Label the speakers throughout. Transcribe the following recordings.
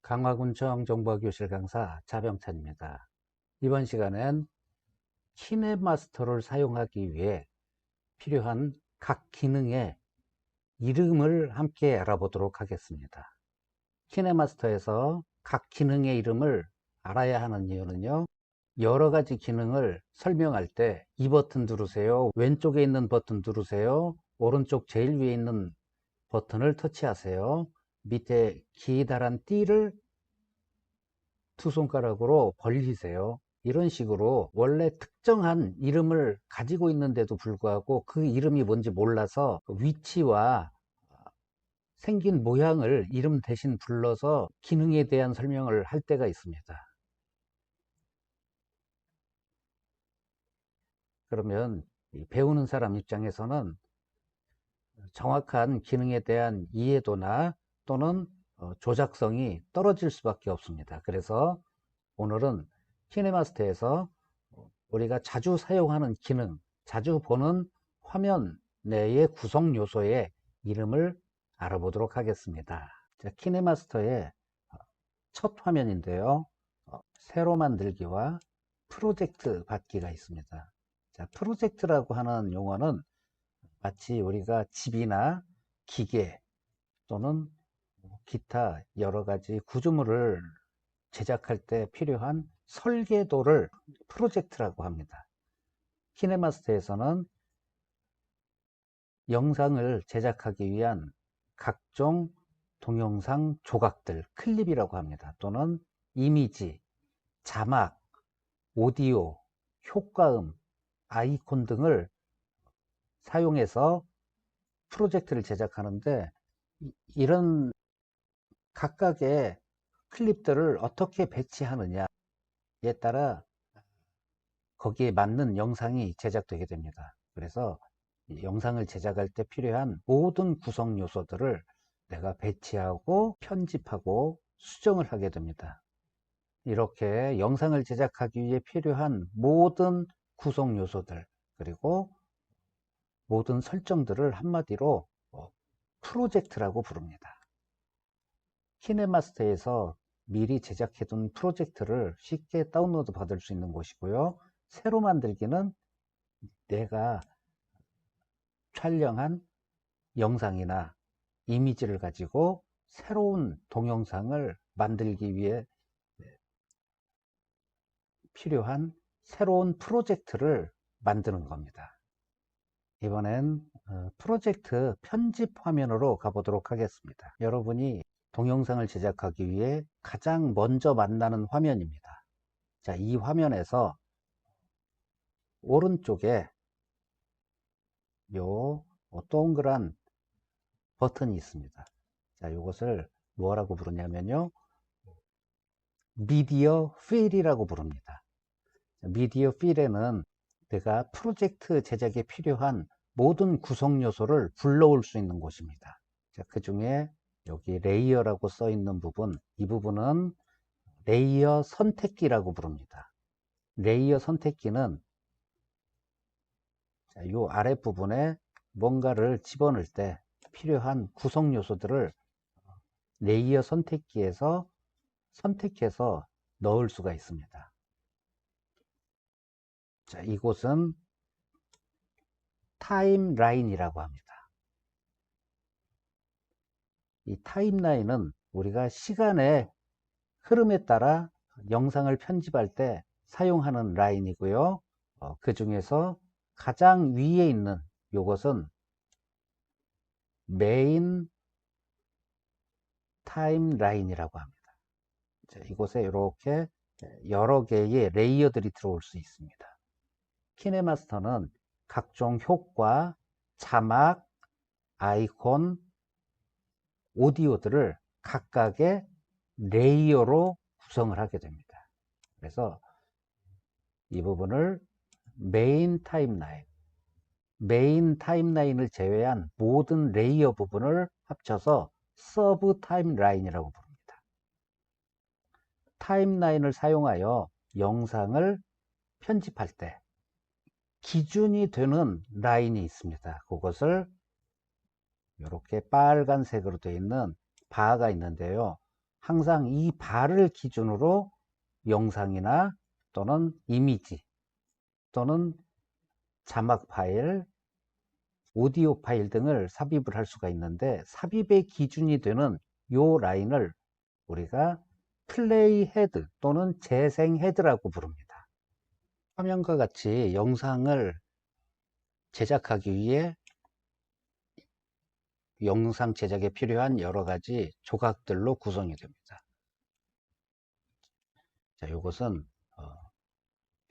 Speaker 1: 강화군청 정보교실 강사 자병찬입니다. 이번 시간엔 키넷마스터를 사용하기 위해 필요한 각 기능의 이름을 함께 알아보도록 하겠습니다. 키넷마스터에서 각 기능의 이름을 알아야 하는 이유는요, 여러 가지 기능을 설명할 때 이 버튼 누르세요, 왼쪽에 있는 버튼 누르세요, 오른쪽 제일 위에 있는 버튼을 터치하세요, 밑에 기다란 띠를 두 손가락으로 벌리세요. 이런 식으로 원래 특정한 이름을 가지고 있는데도 불구하고 그 이름이 뭔지 몰라서 위치와 생긴 모양을 이름 대신 불러서 기능에 대한 설명을 할 때가 있습니다. 그러면 배우는 사람 입장에서는 정확한 기능에 대한 이해도나 또는 조작성이 떨어질 수밖에 없습니다. 그래서 오늘은 키네마스터에서 우리가 자주 사용하는 기능, 자주 보는 화면 내의 구성 요소의 이름을 알아보도록 하겠습니다. 자, 키네마스터의 첫 화면인데요. 새로 만들기와 프로젝트 받기가 있습니다. 자, 프로젝트라고 하는 용어는 마치 우리가 집이나 기계 또는 기타 여러 가지 구조물을 제작할 때 필요한 설계도를 프로젝트라고 합니다. 키네마스터에서는 영상을 제작하기 위한 각종 동영상 조각들, 클립이라고 합니다. 또는 이미지, 자막, 오디오, 효과음, 아이콘 등을 사용해서 프로젝트를 제작하는데, 이런 각각의 클립들을 어떻게 배치하느냐에 따라 거기에 맞는 영상이 제작되게 됩니다. 그래서 영상을 제작할 때 필요한 모든 구성 요소들을 내가 배치하고 편집하고 수정을 하게 됩니다. 이렇게 영상을 제작하기 위해 필요한 모든 구성 요소들 그리고 모든 설정들을 한마디로 프로젝트라고 부릅니다. 키네마스터에서 미리 제작해둔 프로젝트를 쉽게 다운로드 받을 수 있는 곳이고요. 새로 만들기는 내가 촬영한 영상이나 이미지를 가지고 새로운 동영상을 만들기 위해 필요한 새로운 프로젝트를 만드는 겁니다. 이번엔 프로젝트 편집 화면으로 가보도록 하겠습니다. 여러분이 동영상을 제작하기 위해 가장 먼저 만나는 화면입니다. 자, 이 화면에서 오른쪽에 요 동그란 버튼이 있습니다. 자, 이것을 뭐라고 부르냐면요, 미디어 필이라고 부릅니다. 미디어 필에는 내가 프로젝트 제작에 필요한 모든 구성 요소를 불러올 수 있는 곳입니다. 자, 그 중에 여기 레이어라고 써 있는 부분, 이 부분은 레이어 선택기라고 부릅니다. 레이어 선택기는 이 아랫부분에 뭔가를 집어넣을 때 필요한 구성 요소들을 레이어 선택기에서 선택해서 넣을 수가 있습니다. 자, 이곳은 타임라인이라고 합니다. 이 타임라인은 우리가 시간의 흐름에 따라 영상을 편집할 때 사용하는 라인이고요. 그 중에서 가장 위에 있는 이것은 메인 타임라인이라고 합니다. 자, 이곳에 이렇게 여러 개의 레이어들이 들어올 수 있습니다. 키네마스터는 각종 효과, 자막, 아이콘, 오디오들을 각각의 레이어로 구성을 하게 됩니다. 그래서 이 부분을 메인 타임라인을 제외한 모든 레이어 부분을 합쳐서 서브 타임라인이라고 부릅니다. 타임라인을 사용하여 영상을 편집할 때 기준이 되는 라인이 있습니다. 그것을 이렇게 빨간색으로 되어 있는 바가 있는데요. 항상 이 바를 기준으로 영상이나 또는 이미지 또는 자막 파일, 오디오 파일 등을 삽입을 할 수가 있는데, 삽입의 기준이 되는 요 라인을 우리가 플레이 헤드 또는 재생 헤드라고 부릅니다. 화면과 같이 영상을 제작하기 위해 영상 제작에 필요한 여러 가지 조각들로 구성이 됩니다. 자, 이것은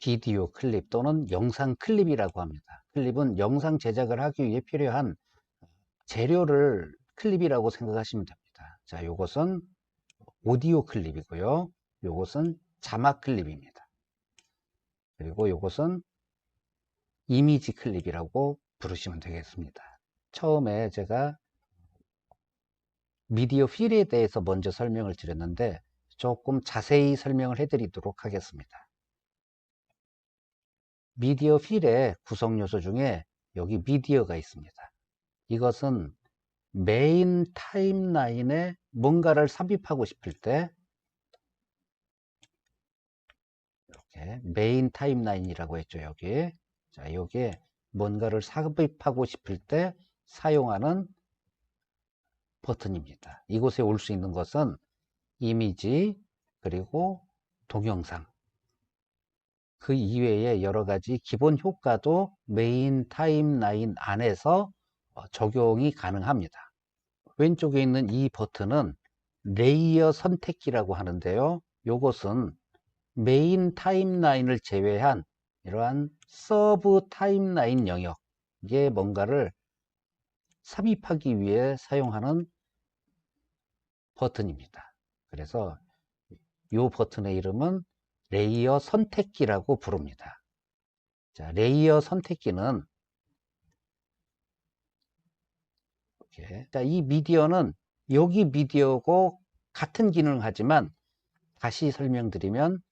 Speaker 1: 비디오 클립 또는 영상 클립이라고 합니다. 클립은 영상 제작을 하기 위해 필요한 재료를 클립이라고 생각하시면 됩니다. 자, 이것은 오디오 클립이고요. 이것은 자막 클립입니다. 그리고 이것은 이미지 클립이라고 부르시면 되겠습니다. 처음에 제가 미디어 필에 대해서 먼저 설명을 드렸는데, 조금 자세히 설명을 해드리도록 하겠습니다. 미디어 필의 구성 요소 중에 여기 미디어가 있습니다. 이것은 메인 타임라인에 뭔가를 삽입하고 싶을 때, 이렇게 메인 타임라인이라고 했죠, 여기. 자, 여기에 뭔가를 삽입하고 싶을 때 사용하는 버튼입니다. 이곳에 올 수 있는 것은 이미지, 그리고 동영상, 그 이외에 여러 가지 기본 효과도 메인 타임라인 안에서 적용이 가능합니다. 왼쪽에 있는 이 버튼은 레이어 선택기라고 하는데요. 이것은 메인 타임라인을 제외한 이러한 서브 타임라인 영역에 뭔가를 삽입하기 위해 사용하는 버튼입니다. 그래서 이 버튼의 이름은 레이어 선택기라고 부릅니다. 자, 레이어 선택기는 이렇게, 자, 이 미디어는 여기 미디어고 같은 기능을 하지만, 다시 설명드리면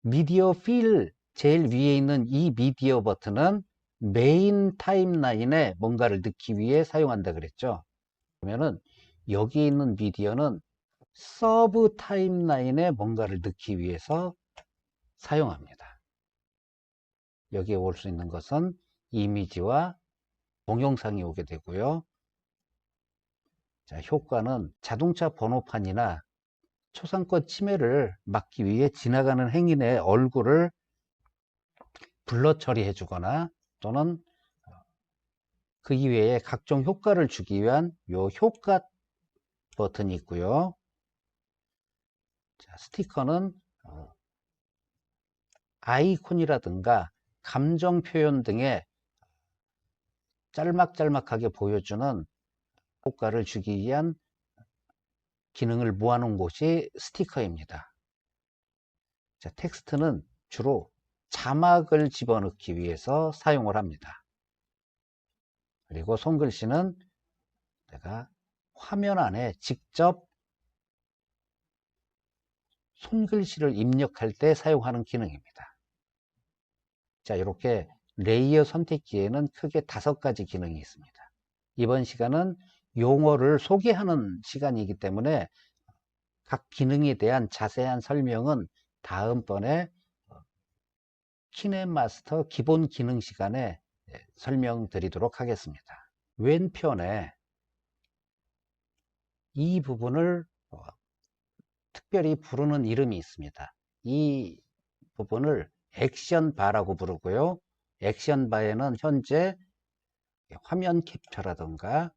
Speaker 1: 미디어 필 제일 위에 있는 이 미디어 버튼은 메인 타임라인에 뭔가를 넣기 위해 사용한다 그랬죠. 그러면은 여기 있는 미디어는 서브 타임라인에 뭔가를 넣기 위해서 사용합니다. 여기에 올 수 있는 것은 이미지와 동영상이 오게 되고요. 자, 효과는 자동차 번호판이나 초상권 침해를 막기 위해 지나가는 행인의 얼굴을 블러 처리해 주거나, 또는 그 이외에 각종 효과를 주기 위한 요 효과 버튼이 있고요. 자, 스티커는 아이콘이라든가 감정 표현 등의 짤막짤막하게 보여주는 효과를 주기 위한 기능을 모아놓은 곳이 스티커입니다. 자, 텍스트는 주로 자막을 집어넣기 위해서 사용을 합니다. 그리고 손글씨는 내가 화면 안에 직접 손글씨를 입력할 때 사용하는 기능입니다. 자, 이렇게 레이어 선택기에는 크게 5가지 기능이 있습니다. 이번 시간은 용어를 소개하는 시간이기 때문에 각 기능에 대한 자세한 설명은 다음번에 키넷마스터 기본 기능 시간에 설명드리도록 하겠습니다. 왼편에 이 부분을 특별히 부르는 이름이 있습니다. 이 부분을 액션 바라고 부르고요. 액션 바에는 현재 화면 캡처라든가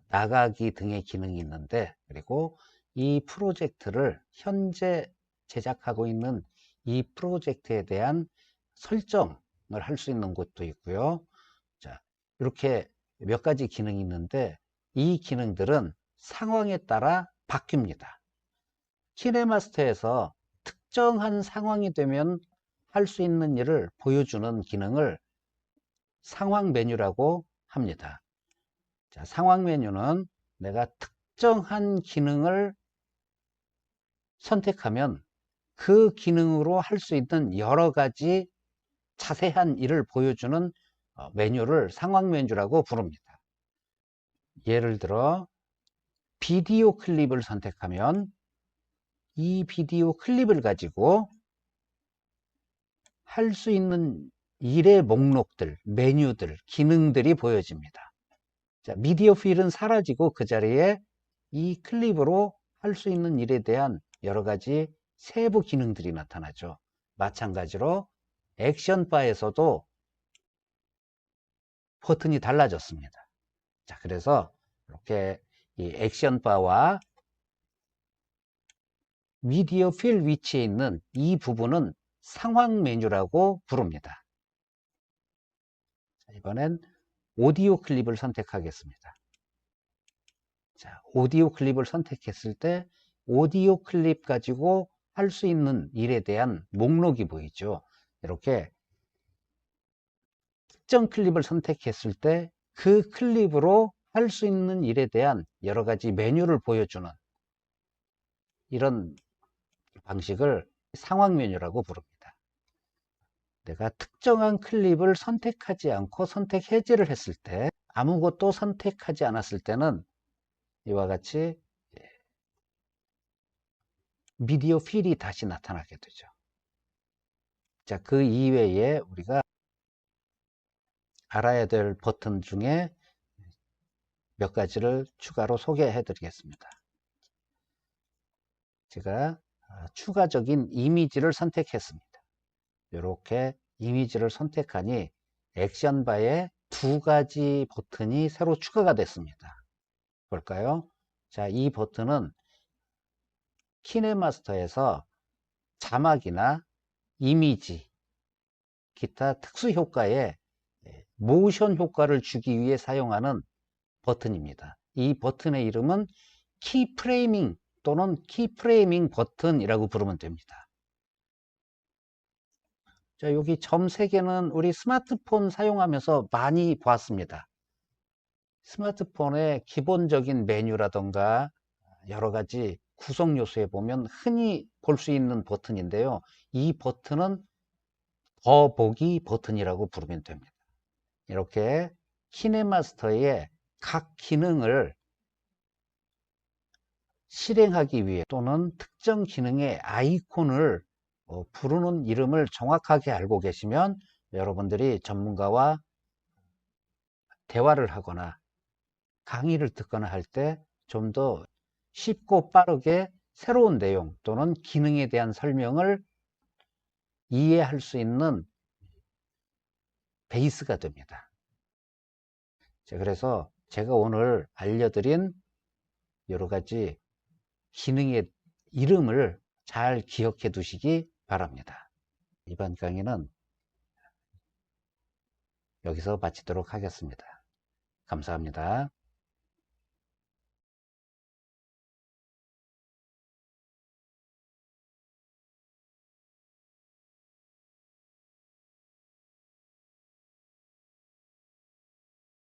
Speaker 1: 나가기 등의 기능이 있는데, 그리고 이 프로젝트를 현재 제작하고 있는 이 프로젝트에 대한 설정을 할 수 있는 곳도 있고요. 자, 이렇게 몇 가지 기능이 있는데, 이 기능들은 상황에 따라 바뀝니다. 키네마스터에서 특정한 상황이 되면 할 수 있는 일을 보여주는 기능을 상황 메뉴라고 합니다. 자, 상황 메뉴는 내가 특정한 기능을 선택하면 그 기능으로 할 수 있는 여러 가지 자세한 일을 보여주는 메뉴를 상황 메뉴라고 부릅니다. 예를 들어 비디오 클립을 선택하면 이 비디오 클립을 가지고 할 수 있는 일의 목록들, 메뉴들, 기능들이 보여집니다. 자, 미디어 필은 사라지고 그 자리에 이 클립으로 할 수 있는 일에 대한 여러 가지 세부 기능들이 나타나죠. 마찬가지로 액션바에서도 버튼이 달라졌습니다. 자, 그래서 이렇게 이 액션바와 미디어 필 위치에 있는 이 부분은 상황 메뉴라고 부릅니다. 자, 이번엔 오디오 클립을 선택하겠습니다. 자, 오디오 클립을 선택했을 때 오디오 클립 가지고 할 수 있는 일에 대한 목록이 보이죠. 이렇게 특정 클립을 선택했을 때 그 클립으로 할 수 있는 일에 대한 여러 가지 메뉴를 보여주는 이런 방식을 상황 메뉴라고 부릅니다. 내가 특정한 클립을 선택하지 않고 선택 해제를 했을 때, 아무것도 선택하지 않았을 때는 이와 같이 미디어 필이 다시 나타나게 되죠. 자, 그 이외에 우리가 알아야 될 버튼 중에 몇 가지를 추가로 소개해 드리겠습니다. 제가 추가적인 이미지를 선택했습니다. 이렇게 이미지를 선택하니 액션바에 두 가지 버튼이 새로 추가가 됐습니다. 볼까요? 자, 이 버튼은 키네마스터에서 자막이나 이미지, 기타 특수 효과에 모션 효과를 주기 위해 사용하는 버튼입니다. 이 버튼의 이름은 키프레이밍 또는 키프레이밍 버튼이라고 부르면 됩니다. 자, 여기 점 3개는 우리 스마트폰 사용하면서 많이 보았습니다. 스마트폰의 기본적인 메뉴라던가 여러 가지 구성 요소에 보면 흔히 볼 수 있는 버튼인데요. 이 버튼은 더보기 버튼이라고 부르면 됩니다. 이렇게 키네마스터의 각 기능을 실행하기 위해 또는 특정 기능의 아이콘을 부르는 이름을 정확하게 알고 계시면 여러분들이 전문가와 대화를 하거나 강의를 듣거나 할 때 좀 더 쉽고 빠르게 새로운 내용 또는 기능에 대한 설명을 이해할 수 있는 베이스가 됩니다. 자, 그래서 제가 오늘 알려드린 여러 가지 기능의 이름을 잘 기억해 두시기 바랍니다. 이번 강의는 여기서 마치도록 하겠습니다. 감사합니다.